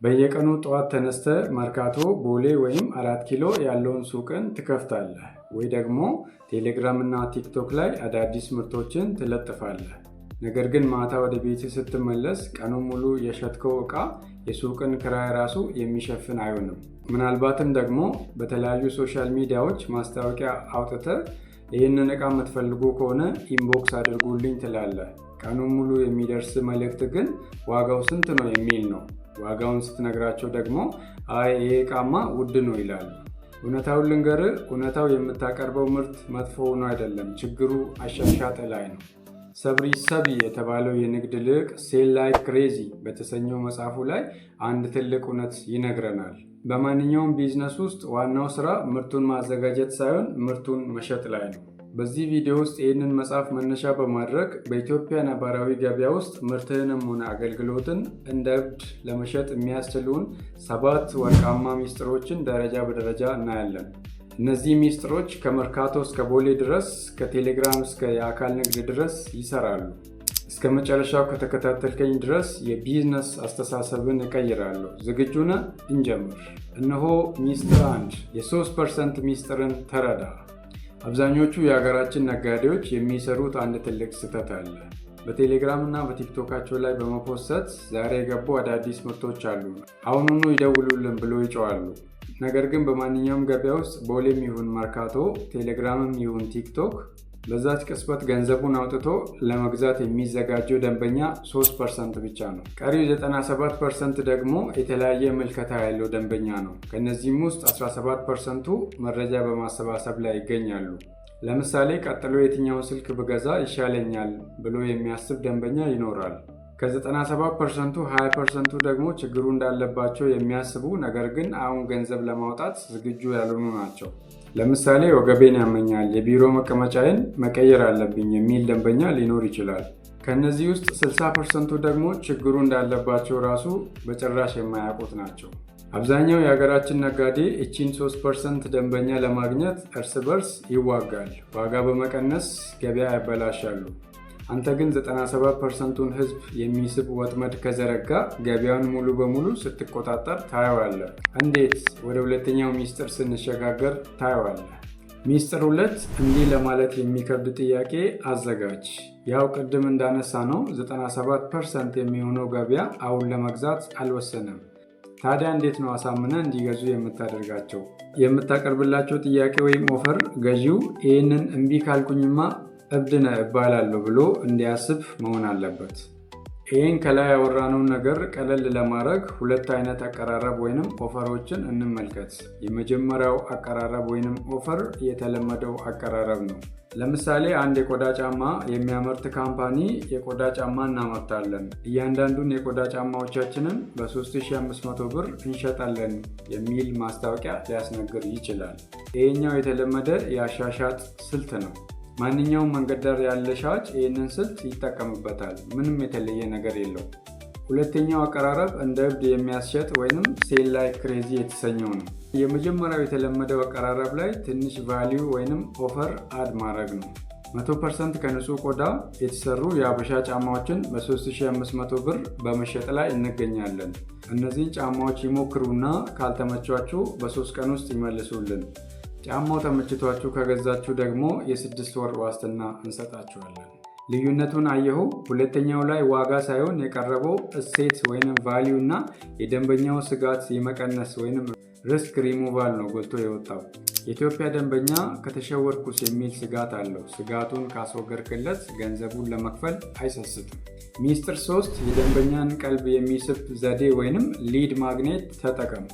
በየቀኑ ጠዋት ተነስተ መርካቶ ቦሌ ወይም 4 ኪሎ ያለውን ሱቅን ትከፍታለህ ወይ ደግሞ ቴሌግራም እና ቲክቶክ ላይ አዳዲስ ምርቶችን ትለጥፋለህ። ነገር ግን ማታ ወደ ቤት ስትመለስ ቀኑን ሙሉ የሸጥከው ዕቃ የሱቅን ክራይ ራሱ የሚሸፍን አይሆንም። ምናልባትም ደግሞ በተለያዩ ሶሻል ሚዲያዎች ማስታወቂያ አውጥተህ ይህንን ዕቃ የምትፈልጉ ከሆነ ኢንቦክስ አድርጉልኝ ትላለህ። ቀኑን ሙሉ የሚደርስ መልእክት ግን ዋጋው ስንት ነው የሚል ነው። ዋጋውን ስትነግራቸው ደግሞ አይ ይሄ ዕቃማ ውድ ነው ይላሉ። እውነታውን ልንገርህ፣ እውነታው የምታቀርበው ምርት መጥፎ ሆኖ አይደለም፣ ችግሩ አሻሻጥ ላይ ነው። ሰብሪ ሰቢ የተባለው የንግድ ልቅ ሴል ላይክ ክሬዚ በተሰኘው መጽሐፉ ላይ አንድ ትልቅ እውነት ይነግረናል። በማንኛውም ቢዝነስ ውስጥ ዋናው ስራ ምርቱን ማዘጋጀት ሳይሆን ምርቱን መሸጥ ላይ ነው። በዚህ ቪዲዮ ውስጥ ይህንን መጽሐፍ መነሻ በማድረግ በኢትዮጵያ ነባራዊ ገበያ ውስጥ ምርትህንም ሆነ አገልግሎትን እንደ እብድ ለመሸጥ የሚያስችሉን 7 ወርቃማ ሚስጥሮችን ደረጃ በደረጃ እናያለን። እነዚህ ሚስጥሮች ከመርካቶ እስከ ቦሌ ድረስ፣ ከቴሌግራም እስከ የአካል ንግድ ድረስ ይሰራሉ። እስከ መጨረሻው ከተከታተልከኝ ድረስ የቢዝነስ አስተሳሰብን እቀይራለሁ። ዝግጁ ነህ? እንጀምር። እነሆ ሚስጥር 1፣ የ3% ሚስጥርን ተረዳ። አብዛኞቹ የሀገራችን ነጋዴዎች የሚሰሩት አንድ ትልቅ ስህተት አለ። በቴሌግራም እና በቲክቶካቸው ላይ በመፖሰት ዛሬ የገቡ አዳዲስ ምርቶች አሉ፣ አሁኑኑ ይደውሉልን ብሎ ይጮዋሉ። ነገር ግን በማንኛውም ገበያ ውስጥ ቦሌም ይሁን መርካቶ፣ ቴሌግራምም ይሁን ቲክቶክ በዛች ቅጽበት ገንዘቡን አውጥቶ ለመግዛት የሚዘጋጀው ደንበኛ 3% ብቻ ነው። ቀሪው 97% ደግሞ የተለያየ ምልከታ ያለው ደንበኛ ነው። ከነዚህም ውስጥ 17%ቱ መረጃ በማሰባሰብ ላይ ይገኛሉ። ለምሳሌ ቀጥሎ የትኛውን ስልክ ብገዛ ይሻለኛል ብሎ የሚያስብ ደንበኛ ይኖራል። ከ97%ቱ 20%ቱ ደግሞ ችግሩ እንዳለባቸው የሚያስቡ ነገር ግን አሁን ገንዘብ ለማውጣት ዝግጁ ያልሆኑ ናቸው። ለምሳሌ ወገቤን ያመኛል፣ የቢሮ መቀመጫዬን መቀየር አለብኝ የሚል ደንበኛ ሊኖር ይችላል። ከነዚህ ውስጥ 60%ቱ ደግሞ ችግሩ እንዳለባቸው ራሱ በጭራሽ የማያውቁት ናቸው። አብዛኛው የሀገራችን ነጋዴ እቺን 3% ደንበኛ ለማግኘት እርስ በርስ ይዋጋል፣ ዋጋ በመቀነስ ገበያ ያበላሻሉ። አንተ ግን 97%ቱን ህዝብ የሚስብ ወጥመድ ከዘረጋ ገበያውን ሙሉ በሙሉ ስትቆጣጠር ታየዋለህ። እንዴት? ወደ ሁለተኛው ሚስጥር ስንሸጋገር ታየዋለህ። ሚስጥር 2፣ እንዲህ ለማለት የሚከብድ ጥያቄ አዘጋጅ። ያው ቅድም እንዳነሳ ነው 97% የሚሆነው ገበያ አሁን ለመግዛት አልወሰነም። ታዲያ እንዴት ነው አሳምነህ እንዲገዙ የምታደርጋቸው? የምታቀርብላቸው ጥያቄ ወይም ኦፈር ገዢው ይህንን እምቢ ካልኩኝማ እብድ ነህ እባላለሁ ብሎ እንዲያስብ መሆን አለበት። ይህን ከላይ ያወራነውን ነገር ቀለል ለማድረግ 2 አይነት አቀራረብ ወይንም ኦፈሮችን እንመልከት። የመጀመሪያው አቀራረብ ወይንም ኦፈር የተለመደው አቀራረብ ነው። ለምሳሌ አንድ የቆዳ ጫማ የሚያመርት ካምፓኒ የቆዳ ጫማ እናመርታለን፣ እያንዳንዱን የቆዳ ጫማዎቻችንን በ3500 ብር እንሸጣለን የሚል ማስታወቂያ ሊያስነግር ይችላል። ይሄኛው የተለመደ የአሻሻጥ ስልት ነው። ማንኛውም መንገድ ዳር ያለ ሻጭ ይህንን ስልት ይጠቀምበታል። ምንም የተለየ ነገር የለው። ሁለተኛው አቀራረብ እንደ እብድ የሚያስሸጥ ወይንም ሴል ላይክ ክሬዚ የተሰኘው ነው። የመጀመሪያው የተለመደው አቀራረብ ላይ ትንሽ ቫሊዩ ወይንም ኦፈር አድ ማድረግ ነው። 100% ከንጹህ ቆዳ የተሰሩ የአበሻ ጫማዎችን በ3500 ብር በመሸጥ ላይ እንገኛለን። እነዚህን ጫማዎች ይሞክሩና ካልተመቿችሁ በ3 ቀን ውስጥ ይመልሱልን። ጫማው ተመችቷችሁ ከገዛችሁ ደግሞ የ6 ወር ዋስትና እንሰጣችኋለን። ልዩነቱን አየሁ? ሁለተኛው ላይ ዋጋ ሳይሆን የቀረበው እሴት ወይንም ቫሊዩ እና የደንበኛው ስጋት የመቀነስ ወይንም ሪስክ ሪሙቫል ነው ጎልቶ የወጣው። የኢትዮጵያ ደንበኛ ከተሸወርኩስ የሚል ስጋት አለው። ስጋቱን ካስወገድክለት ገንዘቡን ለመክፈል አይሰስትም። ሚስጥር 3፣ የደንበኛን ቀልብ የሚስብ ዘዴ ወይንም ሊድ ማግኔት ተጠቀሙ።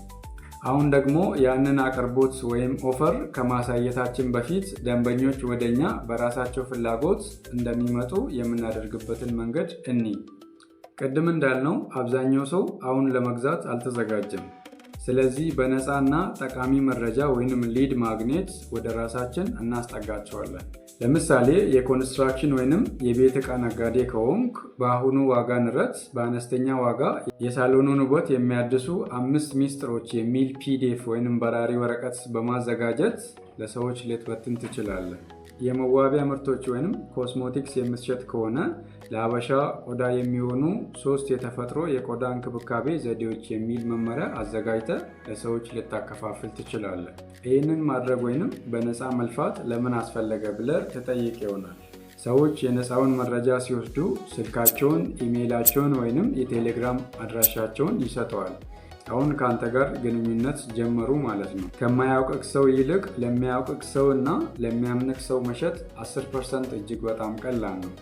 አሁን ደግሞ ያንን አቅርቦት ወይም ኦፈር ከማሳየታችን በፊት ደንበኞች ወደኛ በራሳቸው ፍላጎት እንደሚመጡ የምናደርግበትን መንገድ እንይ። ቅድም እንዳልነው አብዛኛው ሰው አሁን ለመግዛት አልተዘጋጀም። ስለዚህ በነፃ እና ጠቃሚ መረጃ ወይንም ሊድ ማግኔት ወደ ራሳችን እናስጠጋቸዋለን። ለምሳሌ የኮንስትራክሽን ወይንም የቤት ዕቃ ነጋዴ ከሆንክ በአሁኑ ዋጋ ንረት በአነስተኛ ዋጋ የሳሎኑን ውበት የሚያድሱ 5 ሚስጥሮች የሚል ፒዲኤፍ ወይንም በራሪ ወረቀት በማዘጋጀት ለሰዎች ልትበትን ትችላለህ። የመዋቢያ ምርቶች ወይም ኮስሞቲክስ የምትሸጥ ከሆነ ለሀበሻ ቆዳ የሚሆኑ 3 የተፈጥሮ የቆዳ እንክብካቤ ዘዴዎች የሚል መመሪያ አዘጋጅተህ ለሰዎች ልታከፋፍል ትችላለህ። ይህንን ማድረግ ወይም በነፃ መልፋት ለምን አስፈለገ ብለህ ተጠይቅ ይሆናል። ሰዎች የነፃውን መረጃ ሲወስዱ ስልካቸውን፣ ኢሜይላቸውን ወይም የቴሌግራም አድራሻቸውን ይሰጠዋል። አሁን ከአንተ ጋር ግንኙነት ጀመሩ ማለት ነው። ከማያውቅህ ሰው ይልቅ ለሚያውቅህ ሰው እና ለሚያምንህ ሰው መሸጥ 10% እጅግ በጣም ቀላል ነው።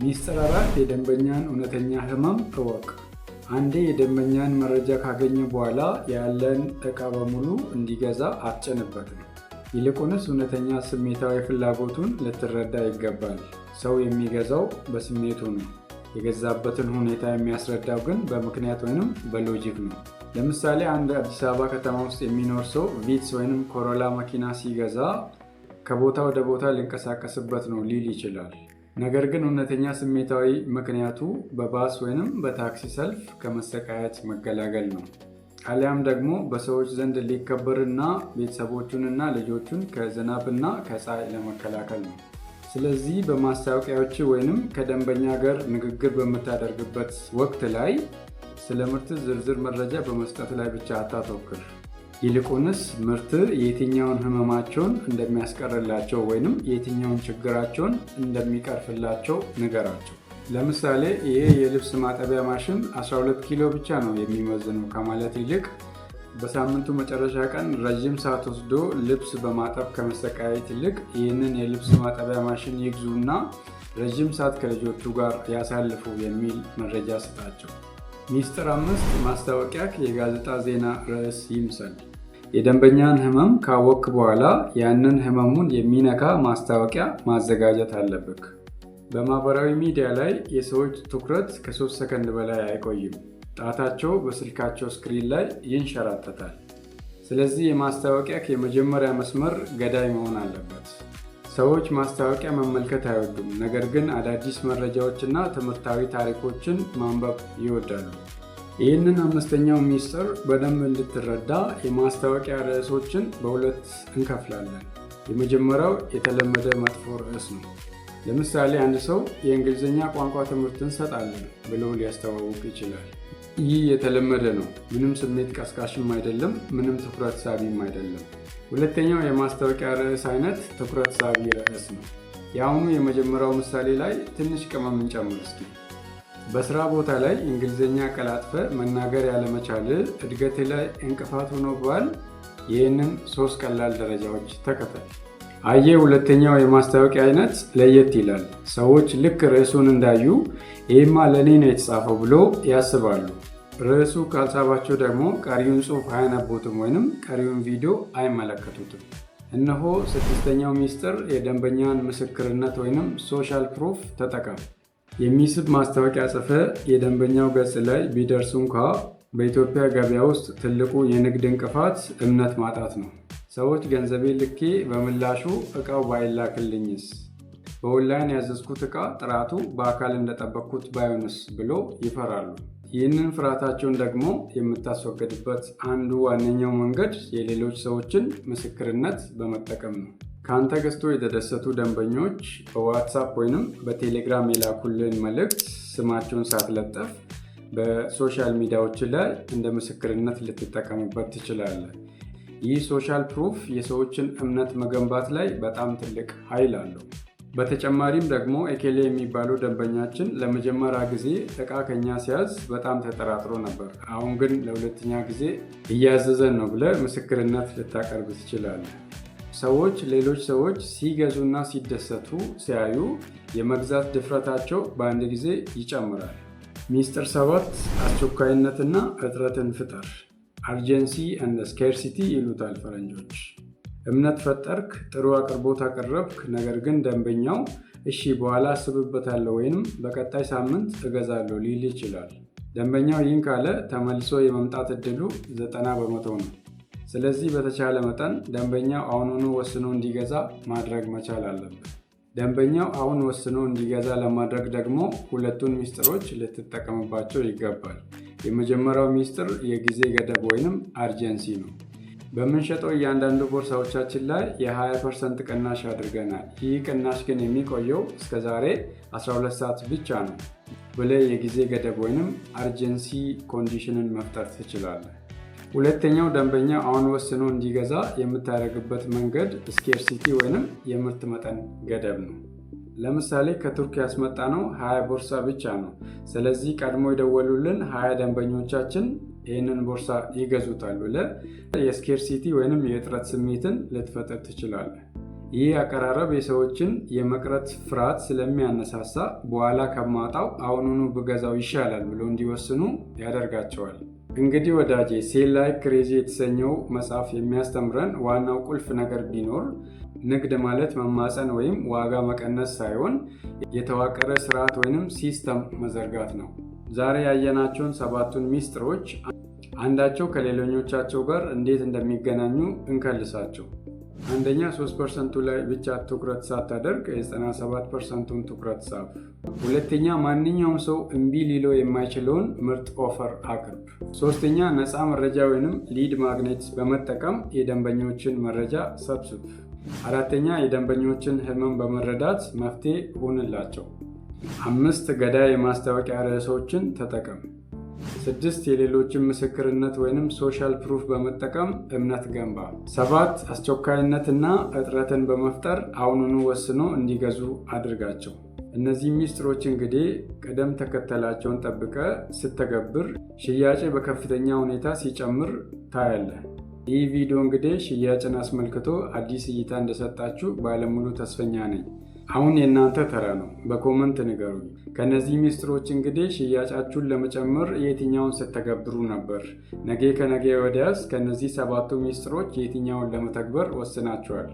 ሚስጥር 4 የደንበኛን እውነተኛ ህመም እወቅ። አንዴ የደንበኛን መረጃ ካገኘ በኋላ ያለን ዕቃ በሙሉ እንዲገዛ አትጭንበትም። ይልቁንስ እውነተኛ ስሜታዊ ፍላጎቱን ልትረዳ ይገባል። ሰው የሚገዛው በስሜቱ ነው። የገዛበትን ሁኔታ የሚያስረዳው ግን በምክንያት ወይም በሎጂክ ነው። ለምሳሌ አንድ አዲስ አበባ ከተማ ውስጥ የሚኖር ሰው ቪትስ ወይም ኮሮላ መኪና ሲገዛ ከቦታ ወደ ቦታ ሊንቀሳቀስበት ነው ሊል ይችላል። ነገር ግን እውነተኛ ስሜታዊ ምክንያቱ በባስ ወይም በታክሲ ሰልፍ ከመሰቃየት መገላገል ነው። አሊያም ደግሞ በሰዎች ዘንድ ሊከበርና ቤተሰቦቹንና ልጆቹን ከዝናብና ከፀሐይ ለመከላከል ነው። ስለዚህ በማስታወቂያዎች ወይም ከደንበኛ ጋር ንግግር በምታደርግበት ወቅት ላይ ስለ ምርት ዝርዝር መረጃ በመስጠት ላይ ብቻ አታተኩር። ይልቁንስ ምርት የትኛውን ህመማቸውን እንደሚያስቀርላቸው ወይም የትኛውን ችግራቸውን እንደሚቀርፍላቸው ንገራቸው። ለምሳሌ ይህ የልብስ ማጠቢያ ማሽን 12 ኪሎ ብቻ ነው የሚመዝነው ከማለት ይልቅ በሳምንቱ መጨረሻ ቀን ረዥም ሰዓት ወስዶ ልብስ በማጠብ ከመሰቃየት ይልቅ ይህንን የልብስ ማጠቢያ ማሽን ይግዙና ረዥም ሰዓት ከልጆቹ ጋር ያሳልፉ የሚል መረጃ ስጣቸው። ሚስጥር 5 ማስታወቂያ የጋዜጣ ዜና ርዕስ ይምሰል። የደንበኛን ህመም ካወቅክ በኋላ ያንን ህመሙን የሚነካ ማስታወቂያ ማዘጋጀት አለብህ። በማህበራዊ ሚዲያ ላይ የሰዎች ትኩረት ከ3 ሰከንድ በላይ አይቆይም። ጣታቸው በስልካቸው ስክሪን ላይ ይንሸራተታል። ስለዚህ የማስታወቂያ የመጀመሪያ መስመር ገዳይ መሆን አለበት። ሰዎች ማስታወቂያ መመልከት አይወዱም፣ ነገር ግን አዳዲስ መረጃዎችና ትምህርታዊ ታሪኮችን ማንበብ ይወዳሉ። ይህንን 5ኛው ሚስጥር በደንብ እንድትረዳ የማስታወቂያ ርዕሶችን በሁለት እንከፍላለን። የመጀመሪያው የተለመደ መጥፎ ርዕስ ነው። ለምሳሌ አንድ ሰው የእንግሊዝኛ ቋንቋ ትምህርት እንሰጣለን ብሎ ሊያስተዋውቅ ይችላል። ይህ የተለመደ ነው። ምንም ስሜት ቀስቃሽም አይደለም፣ ምንም ትኩረት ሳቢም አይደለም። ሁለተኛው የማስታወቂያ ርዕስ አይነት ትኩረት ሳቢ ርዕስ ነው። የአሁኑ የመጀመሪያው ምሳሌ ላይ ትንሽ ቅመም እንጨምር እስኪ። በስራ ቦታ ላይ እንግሊዝኛ ቀላጥፈ መናገር ያለመቻል እድገት ላይ እንቅፋት ሆኖብሃል። ይህንን 3 ቀላል ደረጃዎች ተከተል። ሁለተኛው የማስታወቂያ አይነት ለየት ይላል። ሰዎች ልክ ርዕሱን እንዳዩ ይህማ ለእኔ ነው የተጻፈው ብሎ ያስባሉ። ርዕሱ ካልሳባቸው ደግሞ ቀሪውን ጽሑፍ አያነቡትም ወይም ቀሪውን ቪዲዮ አይመለከቱትም። እነሆ 6ኛው ሚስጥር የደንበኛን ምስክርነት ወይም ሶሻል ፕሩፍ ተጠቀም። የሚስብ ማስታወቂያ ጽፈ የደንበኛው ገጽ ላይ ቢደርሱ እንኳ በኢትዮጵያ ገበያ ውስጥ ትልቁ የንግድ እንቅፋት እምነት ማጣት ነው። ሰዎች ገንዘቤ ልኬ በምላሹ ዕቃው ባይላክልኝስ? በኦንላይን ያዘዝኩት ዕቃ ጥራቱ በአካል እንደጠበቅኩት ባይሆንስ ብሎ ይፈራሉ። ይህንን ፍርሃታቸውን ደግሞ የምታስወገድበት አንዱ ዋነኛው መንገድ የሌሎች ሰዎችን ምስክርነት በመጠቀም ነው። ከአንተ ገዝቶ የተደሰቱ ደንበኞች በዋትሳፕ ወይም በቴሌግራም የላኩልን መልእክት ስማቸውን ሳትለጠፍ በሶሻል ሚዲያዎች ላይ እንደ ምስክርነት ልትጠቀምበት ትችላለህ። ይህ ሶሻል ፕሩፍ የሰዎችን እምነት መገንባት ላይ በጣም ትልቅ ኃይል አለው። በተጨማሪም ደግሞ ኤኬሌ የሚባለው ደንበኛችን ለመጀመሪያ ጊዜ ዕቃ ከኛ ሲያዝ በጣም ተጠራጥሮ ነበር። አሁን ግን ለሁለተኛ ጊዜ እያዘዘን ነው ብለህ ምስክርነት ልታቀርብ ትችላለህ። ሰዎች ሌሎች ሰዎች ሲገዙና ሲደሰቱ ሲያዩ የመግዛት ድፍረታቸው በአንድ ጊዜ ይጨምራል። ሚስጥር 7 አስቸኳይነትና እጥረትን ፍጠር። አርጀንሲ ኤንድ ስኬርሲቲ ይሉታል ፈረንጆች። እምነት ፈጠርክ፣ ጥሩ አቅርቦት አቀረብክ፣ ነገር ግን ደንበኛው እሺ በኋላ አስብበታለሁ ወይም በቀጣይ ሳምንት እገዛለሁ ሊል ይችላል። ደንበኛው ይህን ካለ ተመልሶ የመምጣት እድሉ 90% ነው። ስለዚህ በተቻለ መጠን ደንበኛው አሁኑኑ ወስኖ እንዲገዛ ማድረግ መቻል አለበት። ደንበኛው አሁን ወስኖ እንዲገዛ ለማድረግ ደግሞ ሁለቱን ሚስጥሮች ልትጠቀምባቸው ይገባል። የመጀመሪያው ሚስጥር የጊዜ ገደብ ወይም አርጀንሲ ነው። በምንሸጠው እያንዳንዱ ቦርሳዎቻችን ላይ የ20% ቅናሽ አድርገናል። ይህ ቅናሽ ግን የሚቆየው እስከ ዛሬ 12 ሰዓት ብቻ ነው ብለህ የጊዜ ገደብ ወይም አርጀንሲ ኮንዲሽንን መፍጠር ትችላለህ። ሁለተኛው ደንበኛ አሁን ወስኖ እንዲገዛ የምታደርግበት መንገድ ስኬርሲቲ ወይም የምርት መጠን ገደብ ነው። ለምሳሌ ከቱርክ ያስመጣነው 20 ቦርሳ ብቻ ነው። ስለዚህ ቀድሞ የደወሉልን 20 ደንበኞቻችን ይህንን ቦርሳ ይገዙታል ብለህ የስኬርሲቲ ወይም የእጥረት ስሜትን ልትፈጥር ትችላለህ። ይህ አቀራረብ የሰዎችን የመቅረት ፍርሃት ስለሚያነሳሳ በኋላ ከማጣው አሁኑኑ ብገዛው ይሻላል ብሎ እንዲወስኑ ያደርጋቸዋል። እንግዲህ ወዳጄ ሴል ላይክ ክሬዚ የተሰኘው መጽሐፍ የሚያስተምረን ዋናው ቁልፍ ነገር ቢኖር ንግድ ማለት መማፀን ወይም ዋጋ መቀነስ ሳይሆን የተዋቀረ ስርዓት ወይም ሲስተም መዘርጋት ነው። ዛሬ ያየናቸውን 7ቱን ሚስጥሮች አንዳቸው ከሌሎኞቻቸው ጋር እንዴት እንደሚገናኙ እንከልሳቸው። አንደኛ 3%ቱ ላይ ብቻ ትኩረት ሳታደርግ የ97%ቱን ትኩረት ሳብ። ሁለተኛ ማንኛውም ሰው እምቢ ሊለው የማይችለውን ምርጥ ኦፈር አቅርብ። ሶስተኛ ነፃ መረጃ ወይም ሊድ ማግኔት በመጠቀም የደንበኞችን መረጃ ሰብስብ። አራተኛ የደንበኞችን ህመም በመረዳት መፍትሄ ሁንላቸው። 5 ገዳይ የማስታወቂያ ርዕሶችን ተጠቀም። 6 የሌሎችን ምስክርነት ወይም ሶሻል ፕሩፍ በመጠቀም እምነት ገንባ። 7 አስቸኳይነትና እጥረትን በመፍጠር አሁኑኑ ወስኖ እንዲገዙ አድርጋቸው። እነዚህ ሚስጥሮች እንግዲህ ቅደም ተከተላቸውን ጠብቀ ስተገብር ሽያጭ በከፍተኛ ሁኔታ ሲጨምር ታያለህ። ይህ ቪዲዮ እንግዲህ ሽያጭን አስመልክቶ አዲስ እይታ እንደሰጣችሁ ባለሙሉ ተስፈኛ ነኝ። አሁን የእናንተ ተራ ነው። በኮመንት ንገሩኝ። ከነዚህ ሚስጥሮች እንግዲህ ሽያጫችሁን ለመጨመር የትኛውን ስትተገብሩ ነበር? ነገ ከነገ ወዲያስ ከነዚህ 7ቱ ሚስጥሮች የትኛውን ለመተግበር ወስናችኋል?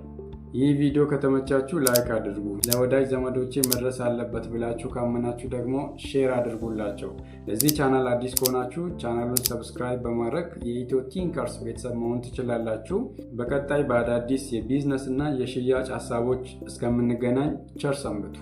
ይህ ቪዲዮ ከተመቻችሁ ላይክ አድርጉ። ለወዳጅ ዘመዶቼ መድረስ አለበት ብላችሁ ካመናችሁ ደግሞ ሼር አድርጉላቸው። ለዚህ ቻናል አዲስ ከሆናችሁ ቻናሉን ሰብስክራይብ በማድረግ የኢትዮ ቲንከርስ ቤተሰብ መሆን ትችላላችሁ። በቀጣይ በአዳዲስ የቢዝነስ እና የሽያጭ ሀሳቦች እስከምንገናኝ ቸር ሰንብቱ።